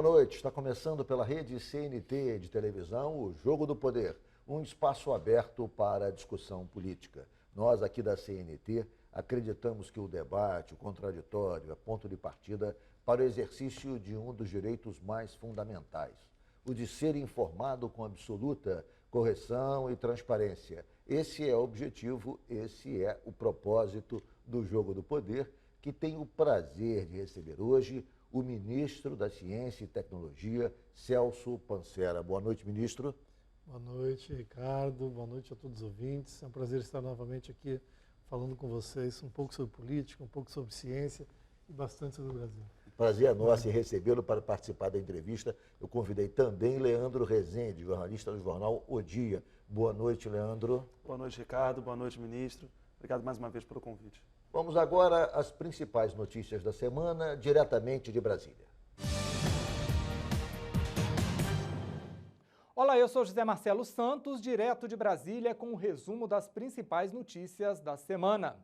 Boa noite. Está começando pela rede CNT de televisão o Jogo do Poder, um espaço aberto para a discussão política. Nós aqui da CNT acreditamos que o debate, o contraditório, é ponto de partida para o exercício de um dos direitos mais fundamentais, o de ser informado com absoluta correção e transparência. Esse é o objetivo, esse é o propósito do Jogo do Poder, que tem o prazer de receber hoje o ministro da Ciência e Tecnologia, Celso Pancera. Boa noite, ministro. Boa noite, Ricardo. Boa noite a todos os ouvintes. É um prazer estar novamente aqui falando com vocês um pouco sobre política, um pouco sobre ciência e bastante sobre o Brasil. Prazer é nosso em recebê-lo para participar da entrevista. Eu convidei também Leandro Rezende, jornalista do jornal O Dia. Boa noite, Leandro. Boa noite, Ricardo. Boa noite, ministro. Obrigado mais uma vez pelo convite. Vamos agora às principais notícias da semana, diretamente de Brasília. Olá, eu sou José Marcelo Santos, direto de Brasília, com o resumo das principais notícias da semana.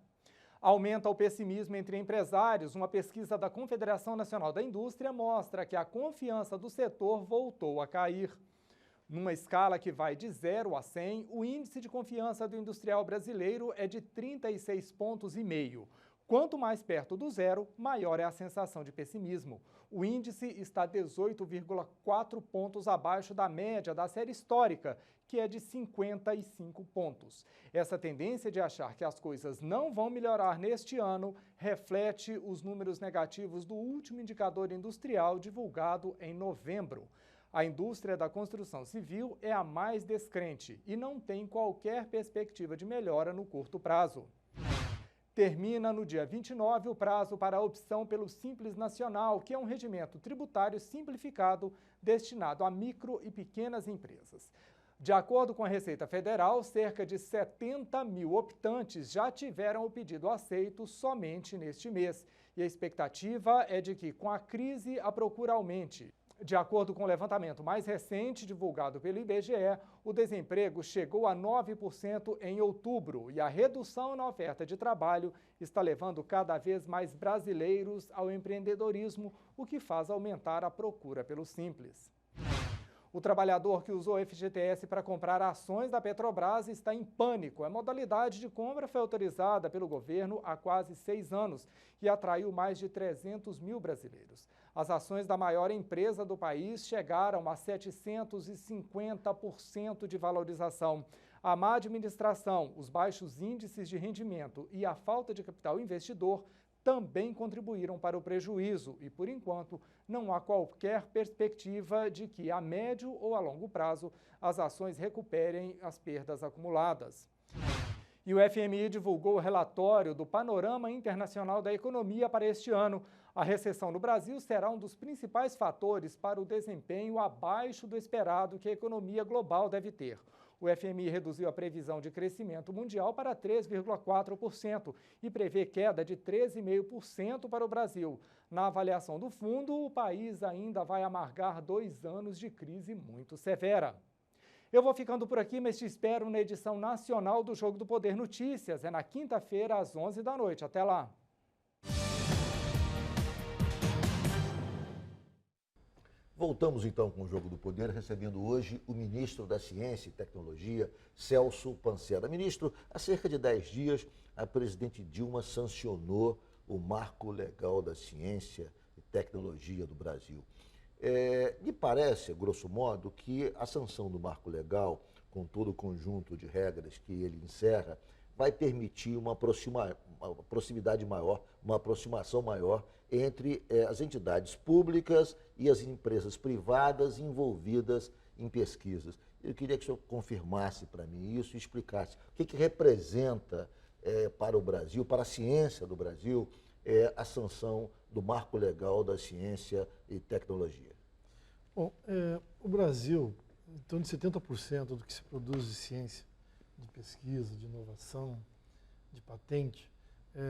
Aumenta o pessimismo entre empresários. Uma pesquisa da Confederação Nacional da Indústria mostra que a confiança do setor voltou a cair. Numa escala que vai de 0 a 100, o índice de confiança do industrial brasileiro é de 36,5 pontos. Quanto mais perto do zero, maior é a sensação de pessimismo. O índice está 18,4 pontos abaixo da média da série histórica, que é de 55 pontos. Essa tendência de achar que as coisas não vão melhorar neste ano reflete os números negativos do último indicador industrial divulgado em novembro. A indústria da construção civil é a mais descrente e não tem qualquer perspectiva de melhora no curto prazo. Termina no dia 29 o prazo para a opção pelo Simples Nacional, que é um regimento tributário simplificado destinado a micro e pequenas empresas. De acordo com a Receita Federal, cerca de 70 mil optantes já tiveram o pedido aceito somente neste mês. E a expectativa é de que, com a crise, a procura aumente. De acordo com o levantamento mais recente divulgado pelo IBGE, o desemprego chegou a 9% em outubro e a redução na oferta de trabalho está levando cada vez mais brasileiros ao empreendedorismo, o que faz aumentar a procura pelo Simples. O trabalhador que usou o FGTS para comprar ações da Petrobras está em pânico. A modalidade de compra foi autorizada pelo governo há quase 6 anos e atraiu mais de 300 mil brasileiros. As ações da maior empresa do país chegaram a 750% de valorização. A má administração, os baixos índices de rendimento e a falta de capital investidor também contribuíram para o prejuízo e, por enquanto, não há qualquer perspectiva de que, a médio ou a longo prazo, as ações recuperem as perdas acumuladas. E o FMI divulgou o relatório do Panorama Internacional da Economia para este ano. A recessão no Brasil será um dos principais fatores para o desempenho abaixo do esperado que a economia global deve ter. O FMI reduziu a previsão de crescimento mundial para 3,4% e prevê queda de 13,5% para o Brasil. Na avaliação do fundo, o país ainda vai amargar 2 anos de crise muito severa. Eu vou ficando por aqui, mas te espero na edição nacional do Jogo do Poder Notícias. É na quinta-feira, às 11 da noite. Até lá! Voltamos então com o Jogo do Poder, recebendo hoje o ministro da Ciência e Tecnologia, Celso Pancera. Ministro, há cerca de 10 dias, a presidente Dilma sancionou o Marco Legal da Ciência e Tecnologia do Brasil. Me parece, grosso modo, que a sanção do Marco Legal, com todo o conjunto de regras que ele encerra, vai permitir uma proximidade maior, uma aproximação maior entre as entidades públicas e as empresas privadas envolvidas em pesquisas. Eu queria que o senhor confirmasse para mim isso e explicasse o que representa para o Brasil, para a ciência do Brasil, a sanção do Marco Legal da Ciência e Tecnologia. Bom, o Brasil, em torno de 70% do que se produz de ciência, de pesquisa, de inovação, de patente,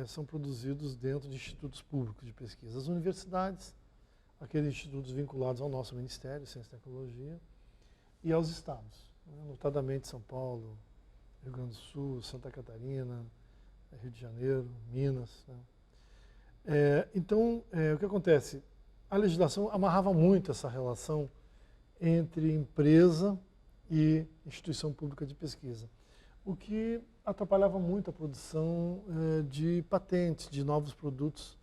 são produzidos dentro de institutos públicos de pesquisa. As universidades, aqueles institutos vinculados ao nosso Ministério, Ciência e Tecnologia, e aos estados, notadamente São Paulo, Rio Grande do Sul, Santa Catarina, Rio de Janeiro, Minas. Então, o que acontece? a legislação amarrava muito essa relação entre empresa e instituição pública de pesquisa, o que atrapalhava muito a produção de patentes, de novos produtos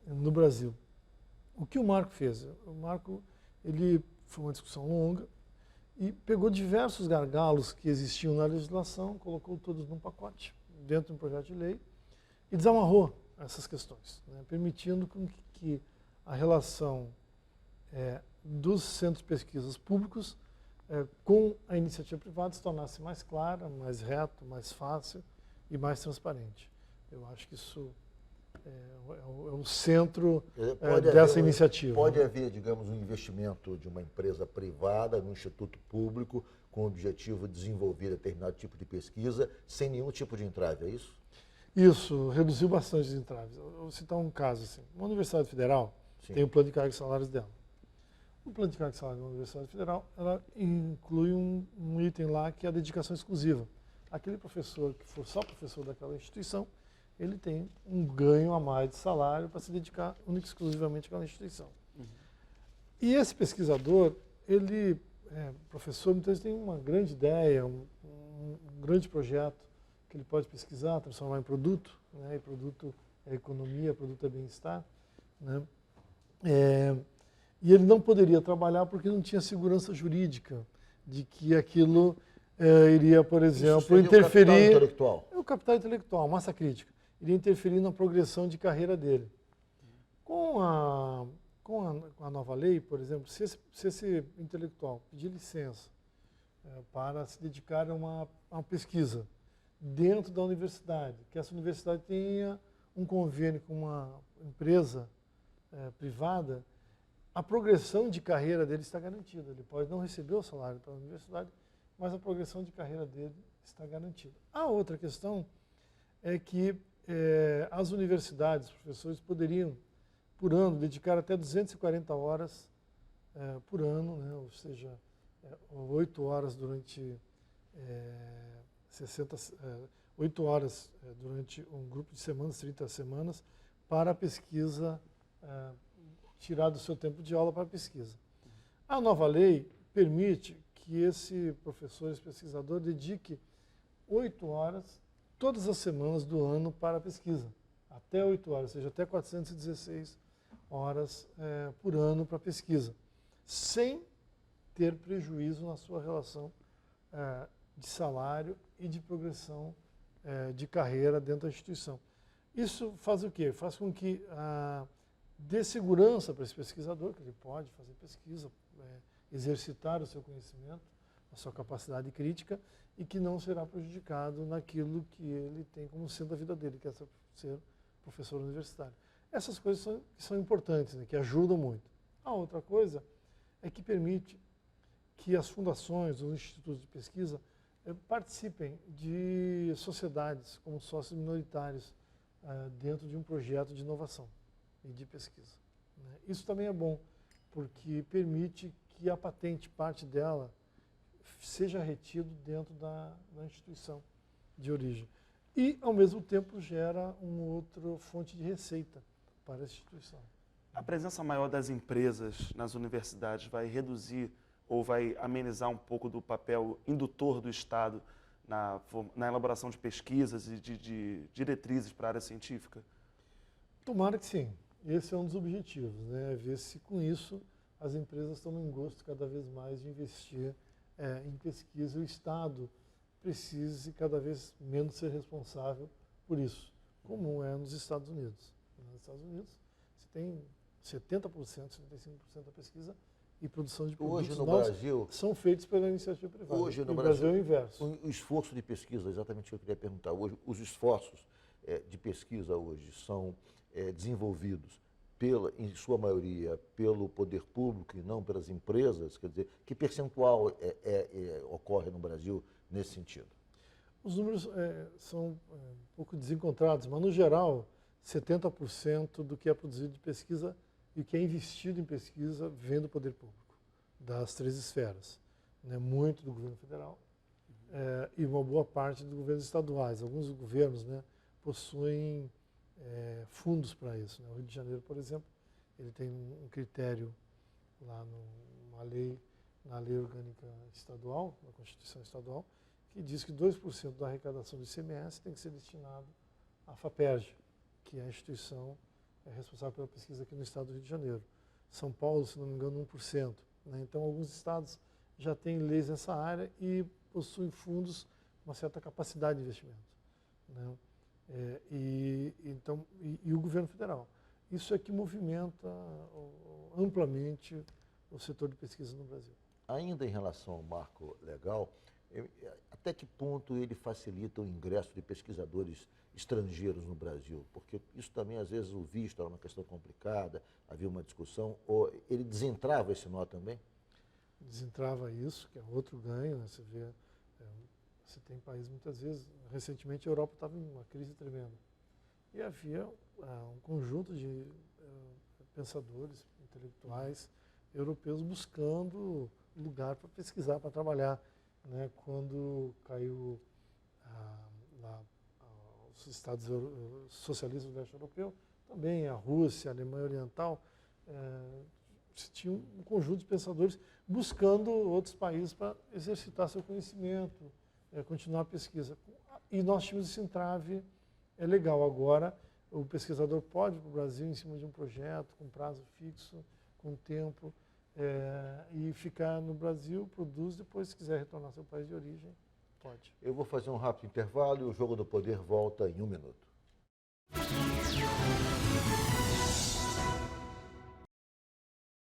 no Brasil. O que o Marco fez? O Marco, ele foi uma discussão longa e pegou diversos gargalos que existiam na legislação, colocou todos num pacote, dentro de um projeto de lei, e desamarrou essas questões, né, permitindo que a relação dos centros de pesquisas públicos com a iniciativa privada se tornasse mais clara, mais reto, mais fácil e mais transparente. Eu acho que isso é o centro dessa iniciativa. Pode haver, digamos, um investimento de uma empresa privada no instituto público com o objetivo de desenvolver determinado tipo de pesquisa sem nenhum tipo de entrave, é isso? Isso, reduziu bastante os entraves. Eu vou citar um caso assim. Uma Universidade Federal tem o plano de cargos e salários dela. O plano de cargos e salários da Universidade Federal, ela inclui um item lá que é a dedicação exclusiva. Aquele professor que for só professor daquela instituição, ele tem um ganho a mais de salário para se dedicar única e exclusivamente àquela instituição. E esse pesquisador, ele, professor, muitas vezes tem uma grande ideia, um grande projeto que ele pode pesquisar, transformar em produto, né? E produto é economia, produto é bem-estar, né? E ele não poderia trabalhar porque não tinha segurança jurídica de que aquilo iria, por exemplo, interferir... O capital intelectual. É o capital intelectual, massa crítica. Iria interferir na progressão de carreira dele. Com a nova lei, por exemplo, se esse intelectual pedir licença para se dedicar a uma pesquisa dentro da universidade, que essa universidade tenha um convênio com uma empresa privada, a progressão de carreira dele está garantida. Ele pode não receber o salário pela universidade, mas a progressão de carreira dele está garantida. A outra questão é que as universidades, os professores poderiam, por ano, dedicar até 240 horas por ano, né? Ou seja, 8 horas durante 8 horas durante um grupo de semanas, 30 semanas, para a pesquisa, tirar do seu tempo de aula para a pesquisa. A nova lei permite que esse professor, esse pesquisador, dedique 8 horas todas as semanas do ano para a pesquisa. Até 8 horas, ou seja, até 416 horas por ano para a pesquisa, sem ter prejuízo na sua relação de salário e de progressão de carreira dentro da instituição. Isso faz o quê? Faz com que dê segurança para esse pesquisador, que ele pode fazer pesquisa, exercitar o seu conhecimento, a sua capacidade crítica, e que não será prejudicado naquilo que ele tem como sendo a vida dele, que é ser professor universitário. Essas coisas são importantes, né, que ajudam muito. A outra coisa é que permite que as fundações, os institutos de pesquisa, participem de sociedades como sócios minoritários dentro de um projeto de inovação e de pesquisa, né? Isso também é bom, porque permite que a patente, parte dela, seja retido dentro da instituição de origem. E, ao mesmo tempo, gera uma outra fonte de receita para a instituição. A presença maior das empresas nas universidades vai reduzir ou vai amenizar um pouco do papel indutor do Estado na elaboração de pesquisas e de diretrizes para a área científica? Tomara que sim. Esse é um dos objetivos, né? Ver se com isso as empresas tomam gosto cada vez mais de investir em pesquisa e o Estado precise cada vez menos ser responsável por isso, como é nos Estados Unidos. Nos Estados Unidos, você tem 70%, 75% da pesquisa e produção de produtos Hoje no novos Brasil, são feitos pela iniciativa privada. Hoje no Brasil é o inverso. o esforço de pesquisa, exatamente o que eu queria perguntar. Hoje, os esforços de pesquisa hoje são desenvolvidos em sua maioria, pelo poder público e não pelas empresas? Quer dizer, que percentual ocorre no Brasil nesse sentido? Os números são um pouco desencontrados, mas, no geral, 70% do que é produzido de pesquisa e o que é investido em pesquisa vem do poder público, das 3 esferas, né? Muito do governo federal e uma boa parte dos governos estaduais. Alguns governos, né, possuem fundos para isso, né? O Rio de Janeiro, por exemplo, ele tem um critério lá na lei orgânica estadual, na Constituição Estadual, que diz que 2% da arrecadação do ICMS tem que ser destinado à FAPERJ, que é a instituição responsável pela pesquisa aqui no estado do Rio de Janeiro. São Paulo, se não me engano, 1%. Né? Então, alguns estados já têm leis nessa área e possuem fundos com uma certa capacidade de investimento. Né? E o governo federal. Isso é que movimenta amplamente o setor de pesquisa no Brasil. Ainda em relação ao marco legal, até que ponto ele facilita o ingresso de pesquisadores estrangeiros no Brasil? Porque isso também, às vezes, o visto era uma questão complicada, havia uma discussão, ou ele desentrava esse nó também? Desentrava isso, que é outro ganho, né? Você vê, você tem países, muitas vezes, recentemente a Europa estava em uma crise tremenda. E havia um conjunto de pensadores, intelectuais europeus buscando lugar para pesquisar, para trabalhar. Né? Quando caiu lá os estados socialistas do leste europeu, também a Rússia, a Alemanha Oriental, se tinha um conjunto de pensadores buscando outros países para exercitar seu conhecimento, continuar a pesquisa. E nós tínhamos esse entrave legal. Agora, o pesquisador pode ir para o Brasil em cima de um projeto, com prazo fixo, com tempo, e ficar no Brasil, produz, depois, se quiser retornar ao seu país de origem, pode. Eu vou fazer um rápido intervalo e o Jogo do Poder volta em 1 minuto.